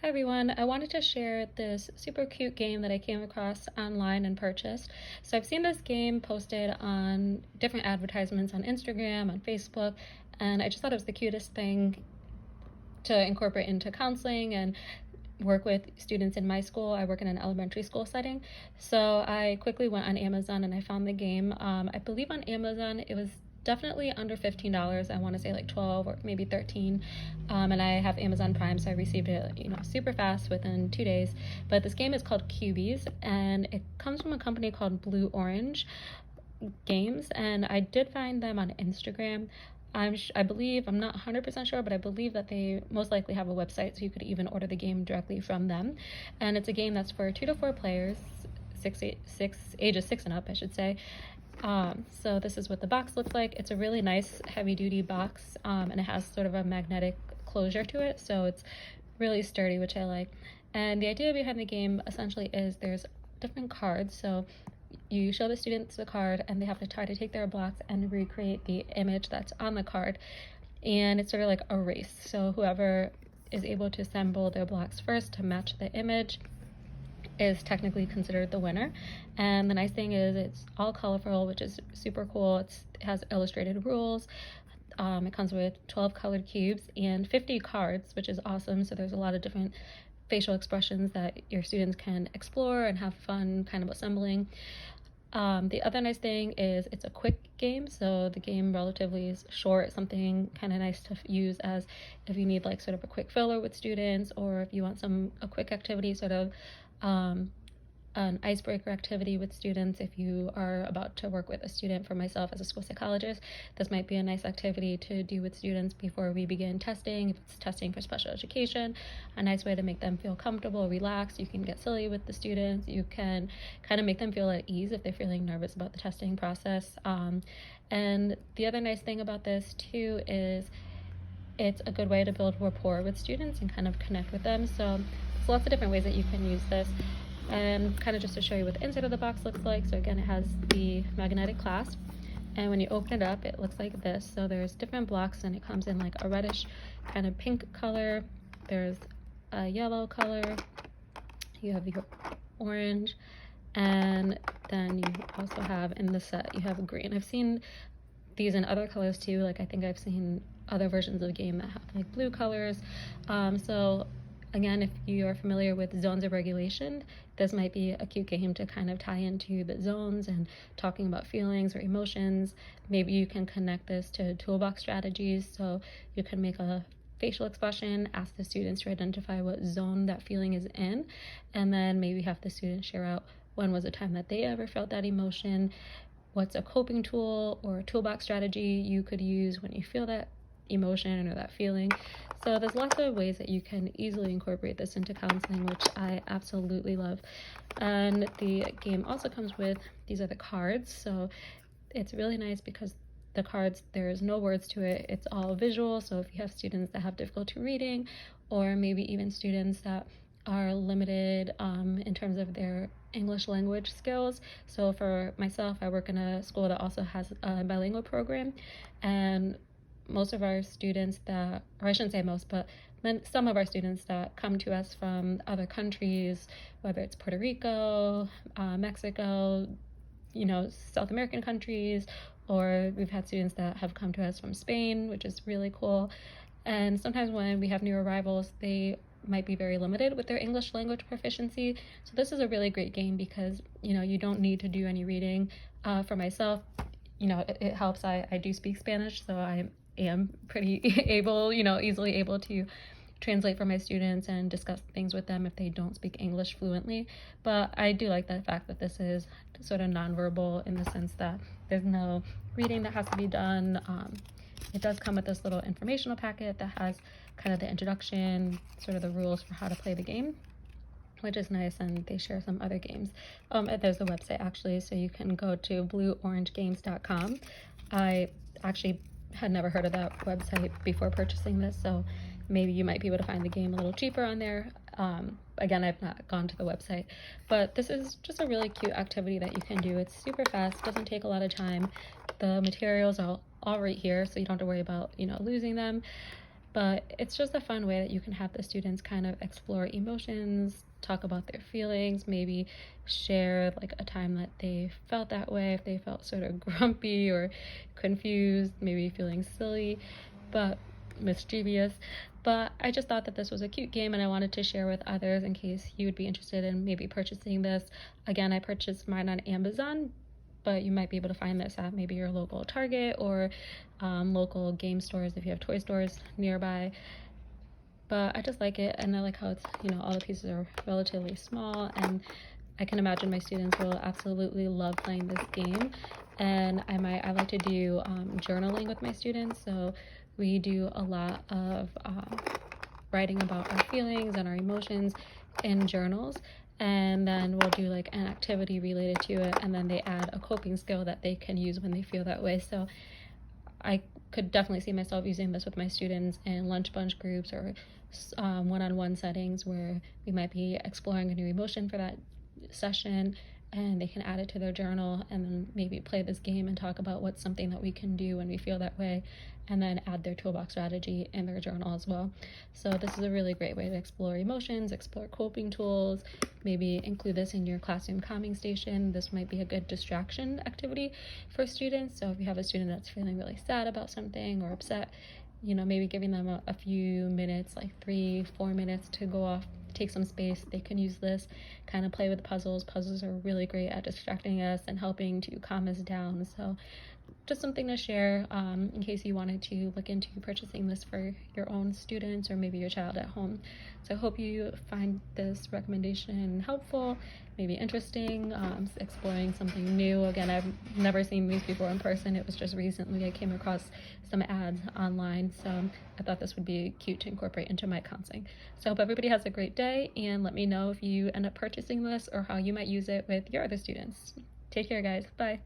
Hi everyone, I wanted to share this super cute game that I came across online and purchased. So I've seen this game posted on different advertisements on Instagram, on Facebook, and I just thought it was the cutest thing to incorporate into counseling and work with students in my school. I work in an elementary school setting. So I quickly went on Amazon and I found the game. I believe on Amazon it was definitely under $15. I want to say like 12 or maybe 13. And I have Amazon Prime, so I received it, super fast within 2 days. But this game is called Cubeez, and it comes from a company called Blue Orange Games, and I did find them on Instagram. I believe, I'm not 100% sure, but I believe that they most likely have a website, so you could even order the game directly from them. And it's a game that's for 2 to 4 players, ages 6 and up, I should say. So this is what the box looks like. It's a really nice heavy-duty box, and it has sort of a magnetic closure to it, so it's really sturdy, which I like. And the idea behind the game essentially is there's different cards, so you show the students the card and they have to try to take their blocks and recreate the image that's on the card. And it's sort of like a race, so whoever is able to assemble their blocks first to match the image is technically considered the winner. And the nice thing is it's all colorful, which is super cool. It has illustrated rules. It comes with 12 colored cubes and 50 cards, which is awesome. So there's a lot of different facial expressions that your students can explore and have fun kind of assembling. The other nice thing is it's a quick game, so the game relatively is short, something kind of nice to use as if you need like sort of a quick filler with students, or if you want a quick activity, sort of an icebreaker activity with students. If you are about to work with a student, for myself as a school psychologist, this might be a nice activity to do with students before we begin testing. If it's testing for special education, a nice way to make them feel comfortable, relaxed. You can get silly with the students. You can kind of make them feel at ease if they're feeling nervous about the testing process. And the other nice thing about this too is it's a good way to build rapport with students and kind of connect with them. So there's lots of different ways that you can use this. And kind of just to show you what the inside of the box looks like. So again, it has the magnetic clasp, and when you open it up, it looks like this. So there's different blocks, and it comes in like a reddish kind of pink color. There's a yellow color. You have your orange, and then you also have in the set, you have green. I've seen these in other colors too. Like I think I've seen other versions of the game that have like blue colors. So again, if you are familiar with zones of regulation, this might be a cute game to kind of tie into the zones and talking about feelings or emotions. Maybe you can connect this to toolbox strategies, so you can make a facial expression, ask the students to identify what zone that feeling is in, and then maybe have the students share out when was a time that they ever felt that emotion, what's a coping tool or toolbox strategy you could use when you feel that emotion or that feeling. So there's lots of ways that you can easily incorporate this into counseling, which I absolutely love. And the game also comes with, these are the cards, so it's really nice because the cards, there's no words to it, it's all visual. So if you have students that have difficulty reading, or maybe even students that are limited in terms of their English language skills. So for myself, I work in a school that also has a bilingual program, and most of our students that, or I shouldn't say most, but some of our students that come to us from other countries, whether it's Puerto Rico, Mexico, South American countries, or we've had students that have come to us from Spain, which is really cool. And sometimes when we have new arrivals, they might be very limited with their English language proficiency. So this is a really great game because, you don't need to do any reading. For myself, it helps. I do speak Spanish, so I am pretty able, easily able to translate for my students and discuss things with them if they don't speak English fluently. But I do like the fact that this is sort of nonverbal in the sense that there's no reading that has to be done. It does come with this little informational packet that has kind of the introduction, sort of the rules for how to play the game, which is nice, and they share some other games. There's a website actually, so you can go to blueorangegames.com. I actually had never heard of that website before purchasing this, so maybe you might be able to find the game a little cheaper on there. Again, I've not gone to the website, but this is just a really cute activity that you can do. It's super fast, doesn't take a lot of time. The materials are all right here, so you don't have to worry about, losing them. But it's just a fun way that you can have the students kind of explore emotions, talk about their feelings, maybe share like a time that they felt that way, if they felt sort of grumpy or confused, maybe feeling silly, but mischievous. But I just thought that this was a cute game and I wanted to share with others in case you would be interested in maybe purchasing this. Again, I purchased mine on Amazon, but you might be able to find this at maybe your local Target or local game stores if you have toy stores nearby. But I just like it, and I like how it's, all the pieces are relatively small, and I can imagine my students will absolutely love playing this game. And I like to do journaling with my students, so we do a lot of writing about our feelings and our emotions in journals, and then we'll do like an activity related to it, and then they add a coping skill that they can use when they feel that way. So I could definitely see myself using this with my students in lunch bunch groups or one-on-one settings where we might be exploring a new emotion for that session, and they can add it to their journal and then maybe play this game and talk about what's something that we can do when we feel that way, and then add their toolbox strategy in their journal as well. So this is a really great way to explore emotions, explore coping tools, maybe include this in your classroom calming station. This might be a good distraction activity for students. So if you have a student that's feeling really sad about something or upset, maybe giving them a few minutes, like 3-4 minutes, to go off, take some space. They can use this, kind of play with puzzles. Puzzles are really great at distracting us and helping to calm us down. So just something to share in case you wanted to look into purchasing this for your own students or maybe your child at home. So I hope you find this recommendation helpful, maybe interesting, exploring something new. Again, I've never seen these before in person. It was just recently I came across some ads online, so I thought this would be cute to incorporate into my counseling. So I hope everybody has a great day, and let me know if you end up purchasing this or how you might use it with your other students. Take care, guys. Bye.